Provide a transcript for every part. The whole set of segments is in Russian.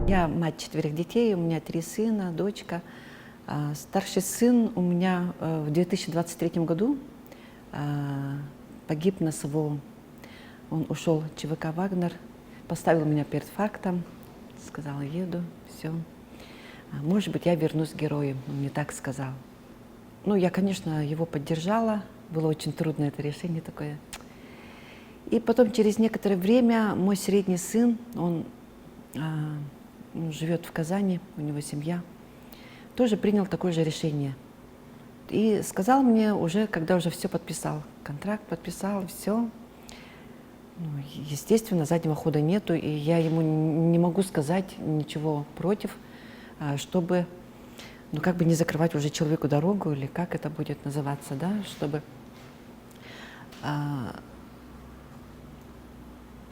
Я мать 4 детей, у меня 3 сына, дочка. Старший сын у меня в 2023 году погиб на СВО. Он ушел в ЧВК «Вагнер», поставил меня перед фактом, сказал: еду, все. Может быть, я вернусь героем, он мне так сказал. Ну, я, конечно, его поддержала, было очень трудно это решение такое. И потом, через некоторое время, мой средний сын, он живет в Казани, у него семья, тоже принял такое же решение. И сказал мне уже, когда уже все подписал, контракт подписал, все. Ну, естественно, заднего хода нету, и я ему не могу сказать ничего против, чтобы, ну, как бы не закрывать уже человеку дорогу, или как это будет называться, да, чтобы,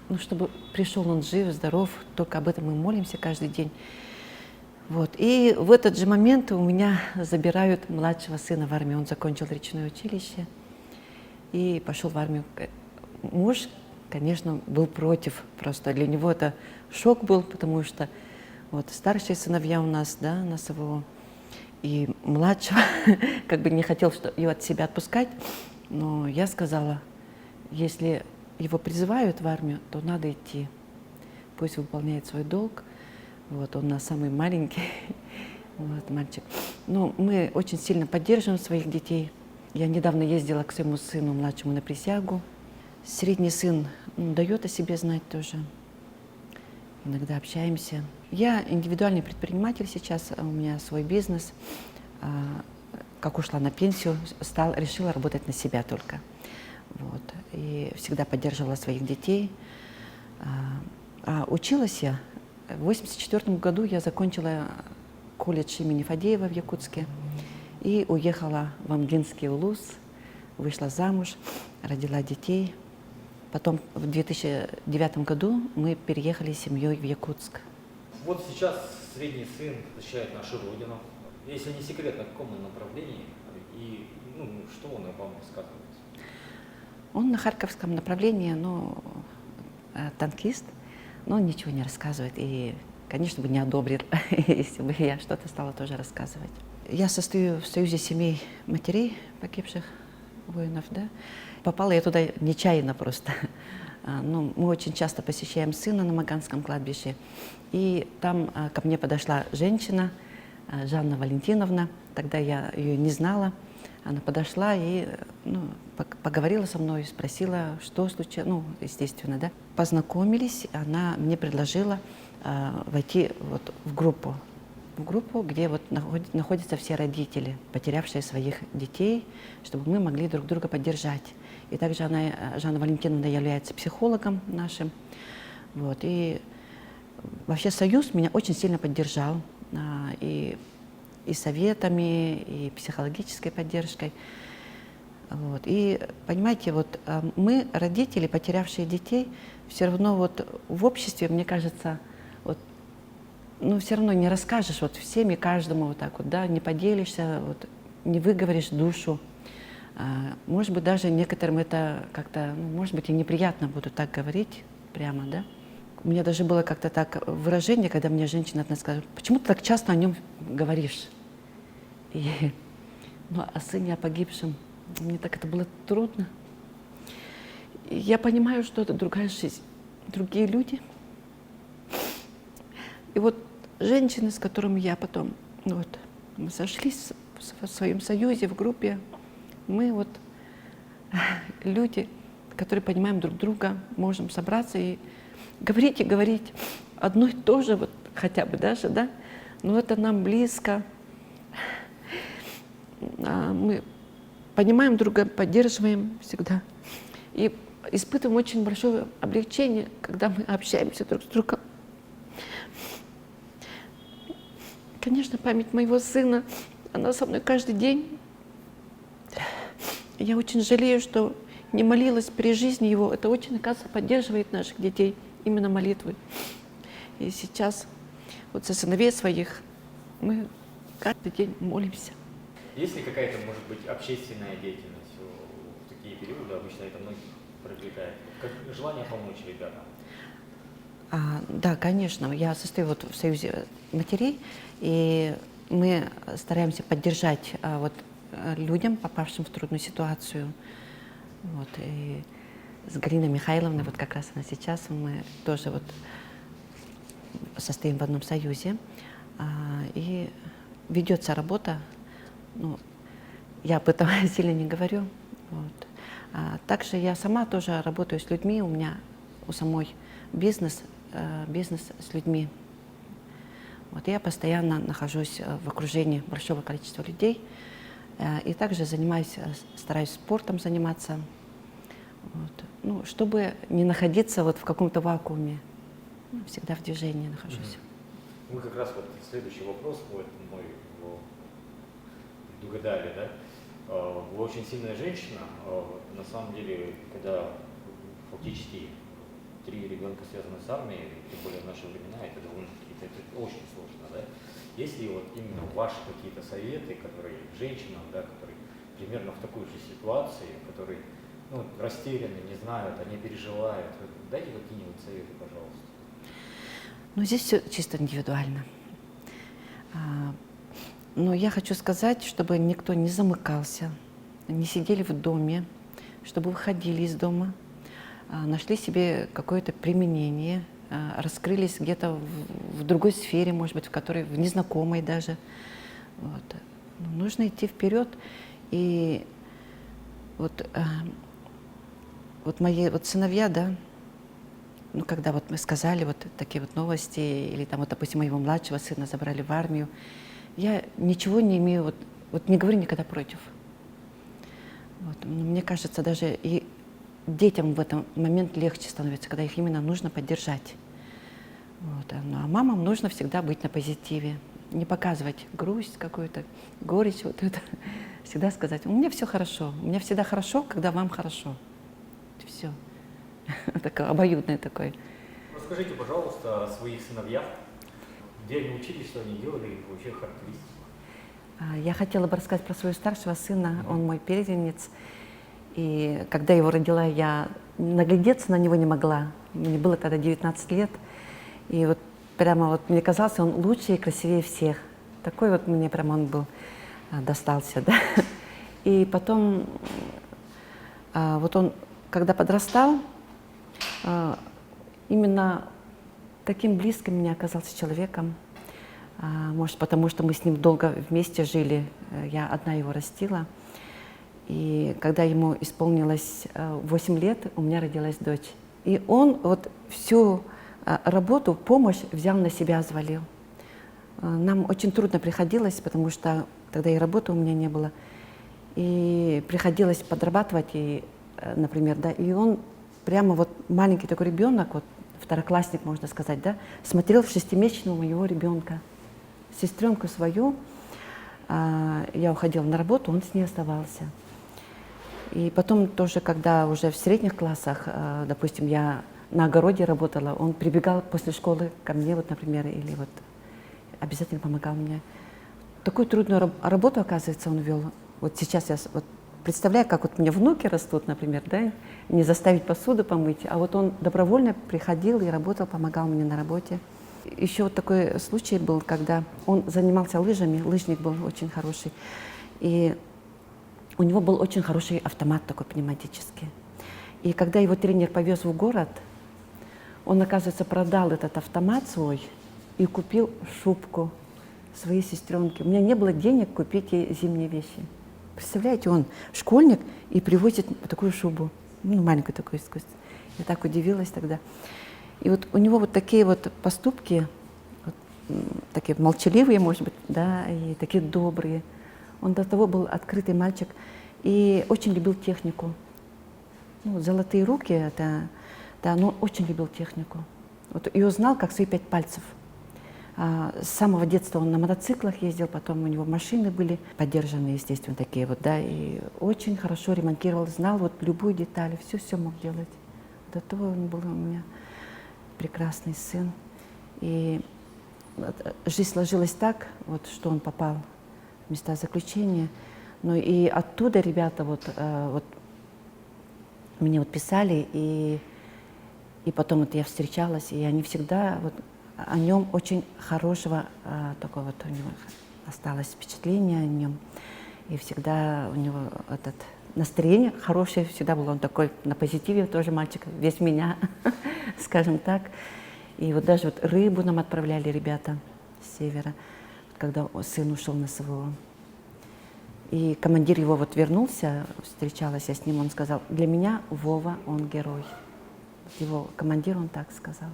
ну, чтобы пришел он жив, здоров, только об этом мы молимся каждый день. Вот. И в этот же момент у меня забирают младшего сына в армию. Он закончил речное училище и пошел в армию. Муж, конечно, был против. Просто для него это шок был, потому что вот старшие сыновья у нас, да, на СВО, и младшего как бы не хотел его от себя отпускать. Но я сказала, если его призывают в армию, то надо идти. Пусть выполняет свой долг. Вот, он у нас самый маленький, вот, мальчик. Но мы очень сильно поддерживаем своих детей. Я недавно ездила к своему сыну младшему на присягу. Средний сын дает о себе знать тоже. Иногда общаемся. Я индивидуальный предприниматель сейчас, у меня свой бизнес. Как ушла на пенсию, решила работать на себя только. Вот. И всегда поддерживала своих детей. Училась я. В 1984 году я закончила колледж имени Фадеева в Якутске и уехала в Амгинский улус, вышла замуж, родила детей. Потом в 2009 году мы переехали с семьей в Якутск. Вот сейчас средний сын защищает нашу родину. Если не секрет, на каком он направлении и что он вам рассказывает? Он на харьковском направлении, но танкист. Но он ничего не рассказывает и, конечно, бы не одобрил, если бы я что-то стала тоже рассказывать. Я состою в Союзе семей матерей погибших воинов, да. Попала я туда нечаянно просто. Ну, мы очень часто посещаем сына на Маганском кладбище, и там ко мне подошла женщина, Жанна Валентиновна, тогда я ее не знала. Она подошла и поговорила со мной, спросила, что случилось, ну, естественно, да. Познакомились, она мне предложила войти вот в группу, где вот находятся все родители, потерявшие своих детей, чтобы мы могли друг друга поддержать. И также Жанна Валентиновна является психологом нашим. Вот. И вообще Союз меня очень сильно поддержал. И советами, и психологической поддержкой. Вот. И понимаете, вот мы, родители, потерявшие детей, все равно вот в обществе, мне кажется, вот, ну, все равно не расскажешь вот всем и каждому вот так вот, да, не поделишься, вот, не выговоришь душу. Может быть, даже некоторым это как-то, может быть, и неприятно буду так говорить прямо, да. У меня даже было как-то так выражение, когда мне женщина одна сказала: почему ты так часто о нем говоришь? И, о сыне, о погибшем, мне так это было трудно. И я понимаю, что это другая жизнь, другие люди. И вот женщины, с которыми я потом, мы сошлись в своем союзе, в группе, мы вот люди, которые понимаем друг друга, можем собраться и говорить одно и то же, вот хотя бы даже, да, но это нам близко. Мы понимаем друга, поддерживаем всегда. И испытываем очень большое облегчение, когда мы общаемся друг с другом. Конечно, память моего сына, она со мной каждый день. Я очень жалею, что не молилась при жизни его. Это очень, оказывается, поддерживает наших детей, именно молитвы. И сейчас вот за сыновей своих мы каждый день молимся. Есть ли какая-то, может быть, общественная деятельность в такие периоды? Обычно это многих привлекает. Как желание помочь ребятам? Да, конечно. Я состою вот в Союзе матерей, и мы стараемся поддержать людям, попавшим в трудную ситуацию. Вот, и с Галиной Михайловной, вот как раз она сейчас, мы тоже вот состоим в одном союзе. И ведется работа. Ну, я об этом сильно не говорю. Вот. Также я сама тоже работаю с людьми. У меня у самой бизнес с людьми. Вот, я постоянно нахожусь в окружении большого количества людей. И также стараюсь спортом заниматься. Вот. Ну, чтобы не находиться вот в каком-то вакууме. Ну, всегда в движении нахожусь. Мы как раз вот следующий вопрос мой предугадали, да? Вы очень сильная женщина. На самом деле, когда фактически 3 ребенка связаны с армией, тем более в наши времена, это довольно-таки очень сложно, да? Есть ли вот именно ваши какие-то советы, которые женщинам, да, которые примерно в такой же ситуации, которые растеряны, не знают, они переживают? Дайте какие-нибудь советы, пожалуйста. Ну, здесь все чисто индивидуально. Но я хочу сказать, чтобы никто не замыкался, не сидели в доме, чтобы выходили из дома, нашли себе какое-то применение, раскрылись где-то в другой сфере, может быть, в незнакомой даже. Вот. Нужно идти вперед. И вот мои сыновья, да, когда вот мы сказали вот такие вот новости, или там вот, допустим, моего младшего сына забрали в армию, я ничего не имею, вот не говорю никогда против. Вот. Мне кажется, даже и детям в этот момент легче становится, когда их именно нужно поддержать. Вот. Ну, а мамам нужно всегда быть на позитиве, не показывать грусть какую-то, горечь вот это. Всегда сказать: у меня все хорошо, у меня всегда хорошо, когда вам хорошо. Все. Такое обоюдное такое. Расскажите, пожалуйста, о своих сыновьях. Где они учились, что они делали, их вообще характеристики? Я хотела бы рассказать про своего старшего сына, он мой первенец. И когда его родила, я наглядеться на него не могла. Мне было тогда 19 лет. И вот прямо вот мне казалось, он лучше и красивее всех. Такой вот мне прямо он был, достался, да. И потом, вот он, когда подрастал, именно таким близким мне оказался человеком. Может, потому что мы с ним долго вместе жили, я одна его растила. И когда ему исполнилось 8 лет, у меня родилась дочь. И он вот всю работу, помощь взял на себя, взвалил. Нам очень трудно приходилось, потому что тогда и работы у меня не было. И приходилось подрабатывать, и, например, да, и он прямо вот маленький такой ребенок, вот второклассник, можно сказать, да, смотрел в 6-месячного моего ребенка. Сестренку свою, я уходила на работу, он с ней оставался. И потом тоже, когда уже в средних классах, допустим, я на огороде работала, он прибегал после школы ко мне, вот, например, или вот обязательно помогал мне. Такую трудную работу, оказывается, он вел. Вот сейчас я вот представляю, как вот у меня внуки растут, например, да, не заставить посуду помыть, а вот он добровольно приходил и работал, помогал мне на работе. Еще вот такой случай был, когда он занимался лыжами, лыжник был очень хороший, и у него был очень хороший автомат такой пневматический. И когда его тренер повез в город, он, оказывается, продал этот автомат свой и купил шубку своей сестренке. У меня не было денег купить ей зимние вещи. Представляете, он школьник и привозит такую шубу, маленькую такую искусственную. Я так удивилась тогда. И вот у него вот такие вот поступки, вот, такие молчаливые, может быть, да, и такие добрые. Он до того был открытый мальчик и очень любил технику. Золотые руки, это, да, но очень любил технику. Вот, и узнал, как свои 5 пальцев. С самого детства он на мотоциклах ездил, потом у него машины были подержанные, естественно, такие вот, да, и очень хорошо ремонтировал, знал вот любую деталь, все мог делать. До того он был у меня прекрасный сын. И жизнь сложилась так, вот, что он попал в места заключения. Ну и оттуда ребята вот мне вот писали, и И потом вот я встречалась, и они всегда вот о нем очень хорошего, такое вот у него осталось впечатление о нем. И всегда у него этот настроение хорошее всегда было. Он такой на позитиве тоже мальчик, весь меня, скажем так. И вот даже вот рыбу нам отправляли ребята с севера, когда сын ушел на СВО. И командир его вот вернулся, встречалась я с ним, он сказал: для меня Вова, он герой. Его командир, он так сказал.